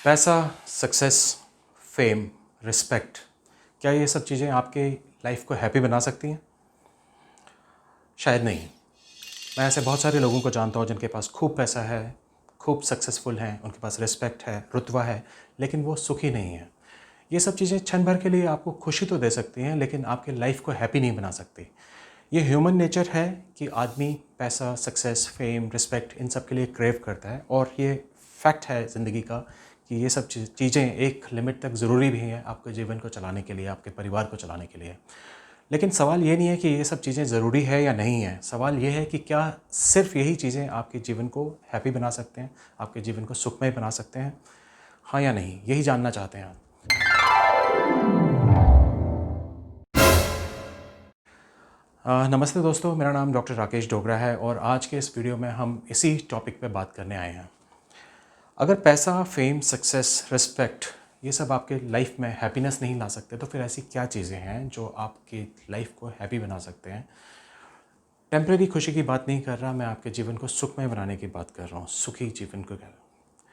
पैसा, success, fame, respect, क्या ये सब चीज़ें आपके लाइफ को हैप्पी बना सकती हैं? शायद नहीं। मैं ऐसे बहुत सारे लोगों को जानता हूँ जिनके पास खूब पैसा है, खूब सक्सेसफुल हैं, उनके पास रिस्पेक्ट है, रुतबा है, लेकिन वो सुखी नहीं हैं। ये सब चीज़ें क्षण भर के लिए आपको खुशी तो दे सकती हैं, लेकिन आपके लाइफ को हैप्पी नहीं बना सकती। ये ह्यूमन नेचर है कि आदमी पैसा, सक्सेस, फेम, रिस्पेक्ट इन सब के लिए क्रेव करता है, और ये फैक्ट है ज़िंदगी का कि ये सब चीज़ें एक लिमिट तक ज़रूरी भी हैं आपके जीवन को चलाने के लिए, आपके परिवार को चलाने के लिए। लेकिन सवाल ये नहीं है कि ये सब चीज़ें ज़रूरी है या नहीं है। सवाल ये है कि क्या सिर्फ़ यही चीज़ें आपके जीवन को हैप्पी बना सकते हैं, आपके जीवन को सुखमय बना सकते हैं? हाँ या नहीं? यही जानना चाहते हैं आप। नमस्ते दोस्तों, मेरा नाम डॉक्टर राकेश डोगरा है और आज के इस वीडियो में हम इसी टॉपिक पे बात करने आए हैं। अगर पैसा, फेम, सक्सेस, रिस्पेक्ट ये सब आपके लाइफ में हैप्पीनेस नहीं ला सकते, तो फिर ऐसी क्या चीज़ें हैं जो आपकी लाइफ को हैप्पी बना सकते हैं? टेम्परेरी खुशी की बात नहीं कर रहा मैं, आपके जीवन को सुखमय बनाने की बात कर रहा हूँ, सुखी जीवन को कह रहा हूँ।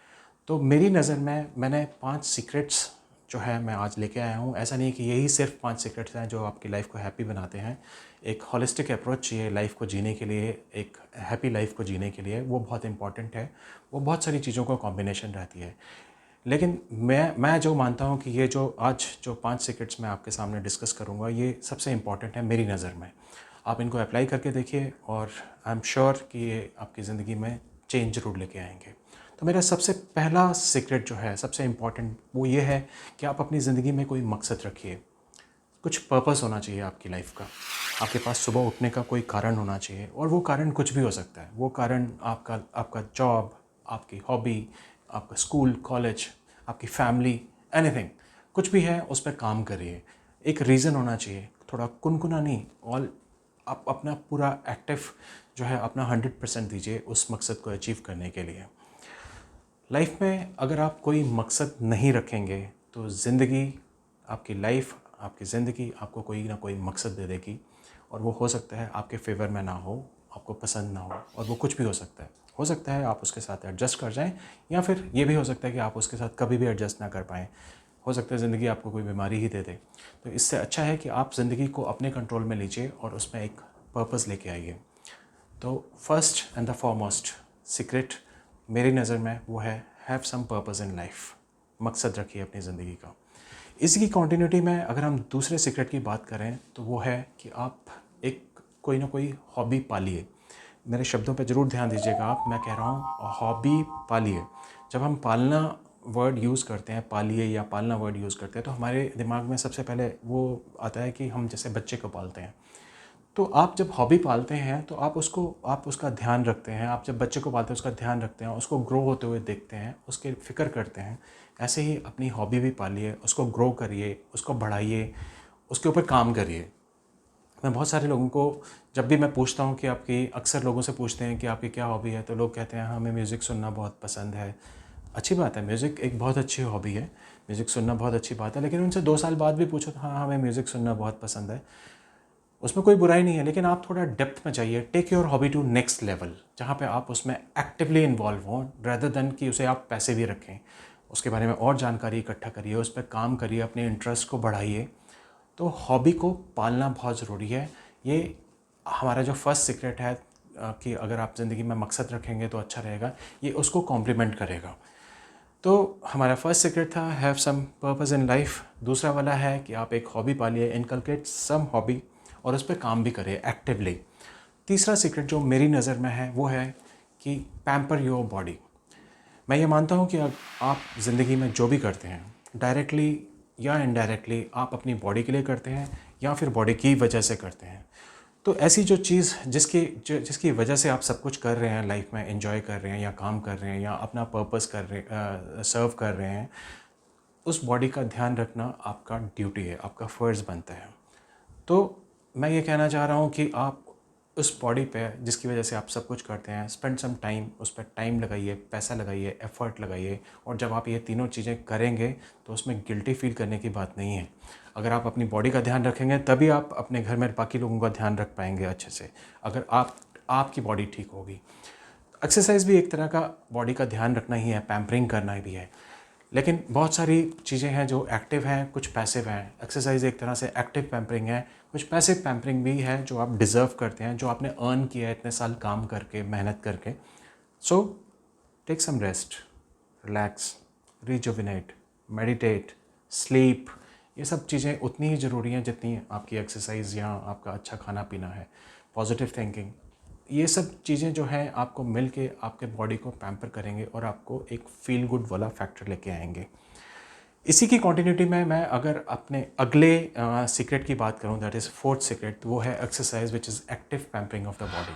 तो मेरी नज़र में मैंने 5 सीक्रेट्स जो है मैं आज लेके आया हूँ। ऐसा नहीं है कि यही सिर्फ 5 सीक्रेट्स हैं जो आपकी लाइफ को हैप्पी बनाते हैं। एक होलिस्टिक अप्रोच चाहिए लाइफ को जीने के लिए, एक हैप्पी लाइफ को जीने के लिए, वो बहुत इंपॉर्टेंट है। वो बहुत सारी चीज़ों का कॉम्बिनेशन रहती है। लेकिन मैं जो मानता हूँ कि ये जो आज जो 5 सीक्रेट्स मैं आपके सामने डिस्कस करूँगा, ये सबसे इम्पॉर्टेंट है मेरी नज़र में। आप इनको अप्लाई करके देखिए और आई एम श्योर कि ये आपकी ज़िंदगी में चेंज ज़रूर लेके आएंगे। तो मेरा सबसे पहला सीक्रेट जो है, सबसे इम्पॉर्टेंट, वो ये है कि आप अपनी ज़िंदगी में कोई मकसद रखिए। कुछ पर्पस होना चाहिए आपकी लाइफ का। आपके पास सुबह उठने का कोई कारण होना चाहिए, और वो कारण कुछ भी हो सकता है। वो कारण आपका आपका जॉब, आपकी हॉबी, आपका स्कूल, कॉलेज, आपकी फैमिली, एनीथिंग, कुछ भी है उस पर काम करिए। एक रीज़न होना चाहिए, थोड़ा कुनकुना नहीं, ऑल आप अपना पूरा एक्टिव जो है अपना 100% दीजिए उस मकसद को अचीव करने के लिए। लाइफ में अगर आप कोई मकसद नहीं रखेंगे तो ज़िंदगी, आपकी लाइफ, आपकी ज़िंदगी आपको कोई ना कोई मकसद दे देगी, और वो हो सकता है आपके फेवर में ना हो, आपको पसंद ना हो, और वो कुछ भी हो सकता है। हो सकता है आप उसके साथ एडजस्ट कर जाएं, या फिर ये भी हो सकता है कि आप उसके साथ कभी भी एडजस्ट ना कर पाएँ। हो सकता है ज़िंदगी आपको कोई बीमारी ही दे दे। तो इससे अच्छा है कि आप ज़िंदगी को अपने कंट्रोल में लीजिए और उसमें एक पर्पस लेके आइए। तो first and the foremost secret मेरी नज़र में वो है, have some purpose in life. मकसद रखिए अपनी ज़िंदगी का। इसी की कंटिन्यूटी में अगर हम दूसरे सीक्रेट की बात करें तो वो है कि आप एक कोई ना कोई हॉबी पालिए। मेरे शब्दों पे ज़रूर ध्यान दीजिएगा आप, मैं कह रहा हूँ हॉबी पालिए। जब हम पालना वर्ड यूज़ करते हैं, पालिए या पालना वर्ड यूज़ करते हैं, तो हमारे दिमाग में सबसे पहले वो आता है कि हम जैसे बच्चे को पालते हैं। तो आप जब हॉबी पालते हैं तो आप उसका ध्यान रखते हैं। आप जब बच्चे को पालते हैं उसका ध्यान रखते हैं, उसको ग्रो होते हुए देखते हैं, उसकी फ़िक्र करते हैं। ऐसे ही अपनी हॉबी भी पालिए, उसको ग्रो करिए, उसको बढ़ाइए, उसके ऊपर काम करिए। मैं बहुत सारे लोगों को जब भी मैं पूछता हूँ कि आपकी, अक्सर लोगों से पूछते हैं कि आपकी क्या हॉबी है, तो लोग कहते हैं हमें म्यूज़िक सुनना बहुत पसंद है। अच्छी बात है, म्यूज़िक एक बहुत अच्छी हॉबी है, म्यूज़िक सुनना बहुत अच्छी बात है। लेकिन उनसे 2 साल बाद भी पूछो तो हाँ, हमें म्यूज़िक सुनना बहुत पसंद है, उसमें कोई बुराई नहीं है। लेकिन आप थोड़ा डेप्थ में जाइए, take your hobby to next level, जहाँ पे आप उसमें एक्टिवली इन्वॉल्व हों, रेदर देन कि उसे आप पैसे भी रखें। उसके बारे में और जानकारी इकट्ठा करिए, उस पर काम करिए, अपने इंटरेस्ट को बढ़ाइए। तो हॉबी को पालना बहुत ज़रूरी है। ये हमारा जो फर्स्ट सीक्रेट है कि अगर आप ज़िंदगी में मकसद रखेंगे तो अच्छा रहेगा, ये उसको कॉम्प्लीमेंट करेगा। तो हमारा फर्स्ट सीक्रेट था have some purpose in life. दूसरा वाला है कि आप एक हॉबी पालिए, इनकलकेट सम हॉबी, और उस पर काम भी करिए एक्टिवली। तीसरा सीक्रेट जो मेरी नज़र में है वो है कि पैम्पर योर बॉडी। मैं ये मानता हूँ कि आप ज़िंदगी में जो भी करते हैं, डायरेक्टली या इनडायरेक्टली, आप अपनी बॉडी के लिए करते हैं या फिर बॉडी की वजह से करते हैं। तो ऐसी जो चीज़ जिसकी वजह से आप सब कुछ कर रहे हैं लाइफ में, एंजॉय कर रहे हैं या काम कर रहे हैं या अपना पर्पस कर रहे सर्व कर रहे हैं, उस बॉडी का ध्यान रखना आपका ड्यूटी है, आपका फ़र्ज़ बनता है। तो मैं ये कहना चाह रहा हूँ कि आप उस बॉडी पे जिसकी वजह से आप सब कुछ करते हैं, स्पेंड सम टाइम, उस पर टाइम लगाइए, पैसा लगाइए, एफ़र्ट लगाइए। और जब आप ये तीनों चीज़ें करेंगे तो उसमें गिल्टी फ़ील करने की बात नहीं है। अगर आप अपनी बॉडी का ध्यान रखेंगे तभी आप अपने घर में बाकी लोगों का ध्यान रख पाएंगे अच्छे से। अगर आपकी बॉडी ठीक होगी। एक्सरसाइज भी एक तरह का बॉडी का ध्यान रखना ही है, पैम्परिंग करना भी है। लेकिन बहुत सारी चीज़ें हैं जो एक्टिव हैं, कुछ पैसिव हैं। एक्सरसाइज एक तरह से एक्टिव पैम्परिंग है, कुछ पैसिव पैम्परिंग भी है जो आप डिज़र्व करते हैं, जो आपने अर्न किया है इतने साल काम करके, मेहनत करके। So take some rest, relax, rejuvenate, meditate, sleep. ये सब चीज़ें उतनी ही ज़रूरी हैं जितनी आपकी एक्सरसाइज या आपका अच्छा खाना पीना है। पॉजिटिव थिंकिंग, ये सब चीज़ें जो हैं आपको मिल के आपके बॉडी को पैम्पर करेंगे और आपको एक फील गुड वाला फैक्टर लेके आएंगे। इसी की कंटिन्यूटी में मैं अगर अपने अगले सीक्रेट की बात करूं, दैट इज़ फोर्थ सीक्रेट, वो है exercise which is active pampering of the body.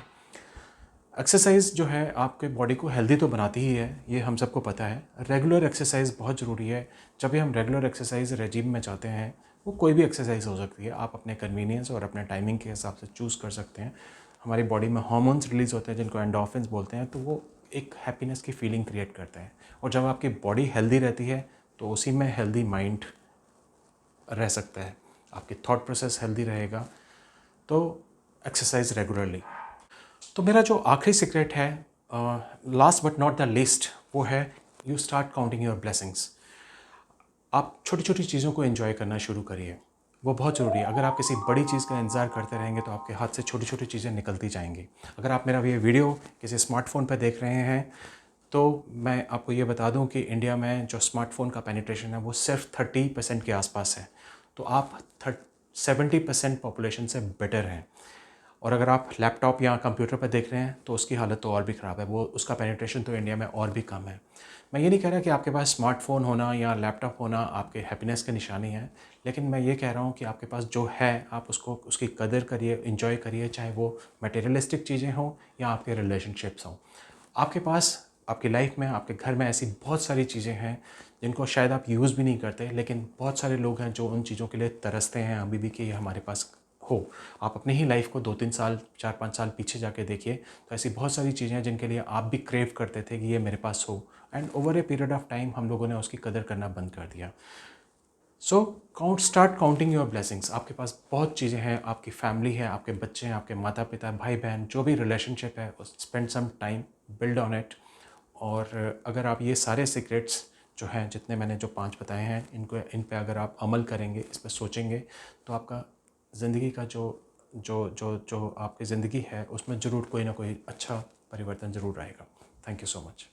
Exercise जो है आपके बॉडी को हेल्दी तो बनाती ही है, ये हम सबको पता है। रेगुलर एक्सरसाइज बहुत ज़रूरी है। जब भी हम रेगुलर एक्सरसाइज रेजिम में जाते हैं, वो कोई भी एक्सरसाइज हो सकती है, आप अपने कन्वीनियंस और अपने टाइमिंग के हिसाब से चूज़ कर सकते हैं। हमारी बॉडी में हार्मोन्स रिलीज़ होते हैं जिनको एंडोर्फिन्स बोलते हैं, तो वो एक हैप्पीनेस की फीलिंग क्रिएट करते हैं। और जब आपकी बॉडी हेल्दी रहती है तो उसी में हेल्दी माइंड रह सकता है, आपकी थॉट प्रोसेस हेल्दी रहेगा। तो एक्सरसाइज रेगुलरली। तो मेरा जो आखिरी सीक्रेट है, last but not the least, वो है you start counting your blessings. आप छोटी छोटी चीज़ों को एंजॉय करना शुरू करिए, वो बहुत ज़रूरी है। अगर आप किसी बड़ी चीज़ का इंतज़ार करते रहेंगे तो आपके हाथ से छोटी छोटी चीज़ें निकलती जाएंगी। अगर आप मेरा ये वीडियो किसी स्मार्टफोन पर देख रहे हैं तो मैं आपको ये बता दूं कि इंडिया में जो स्मार्टफोन का पेनिट्रेशन है वो सिर्फ 30% के आसपास है। तो आप 70% पॉपुलेशन से बेटर हैं। और अगर आप लैपटॉप या कंप्यूटर पर देख रहे हैं तो उसकी हालत तो और भी ख़राब है, वो उसका पेनिट्रेशन तो इंडिया में और भी कम है। मैं ये नहीं कह रहा कि आपके पास स्मार्टफ़ोन होना या लैपटॉप होना आपके हैप्पीनेस की निशानी है, लेकिन मैं ये कह रहा हूँ कि आपके पास जो है आप उसको, उसकी कदर करिए, इंजॉय करिए, चाहे वो मटेरियलिस्टिक चीज़ें हों या आपके रिलेशनशिप्स हों। आपके पास आपकी लाइफ में, आपके घर में ऐसी बहुत सारी चीज़ें हैं जिनको शायद आप यूज़ भी नहीं करते, लेकिन बहुत सारे लोग हैं जो उन चीज़ों के लिए तरसते हैं अभी भी कि ये हमारे पास हो। आप अपनी ही लाइफ को 2-3 साल, 4-5 साल पीछे जाके देखिए, तो ऐसी बहुत सारी चीज़ें हैं जिनके लिए आप भी क्रेव करते थे कि ये मेरे पास हो, and over a period of time हम लोगों ने उसकी कदर करना बंद कर दिया। So start counting your blessings. आपके पास बहुत चीज़ें हैं, आपकी फैमिली है, आपके बच्चे हैं, आपके माता पिता, भाई बहन, जो भी रिलेशनशिप है, spend some time, build on it. और अगर आप ये सारे सीक्रेट्स जो हैं, जितने मैंने जो 5 बताए हैं, इन पे अगर आप अमल करेंगे, इस पर सोचेंगे, तो आपका ज़िंदगी का जो आपकी ज़िंदगी है उसमें ज़रूर कोई ना कोई अच्छा परिवर्तन ज़रूर आएगा। Thank you so much.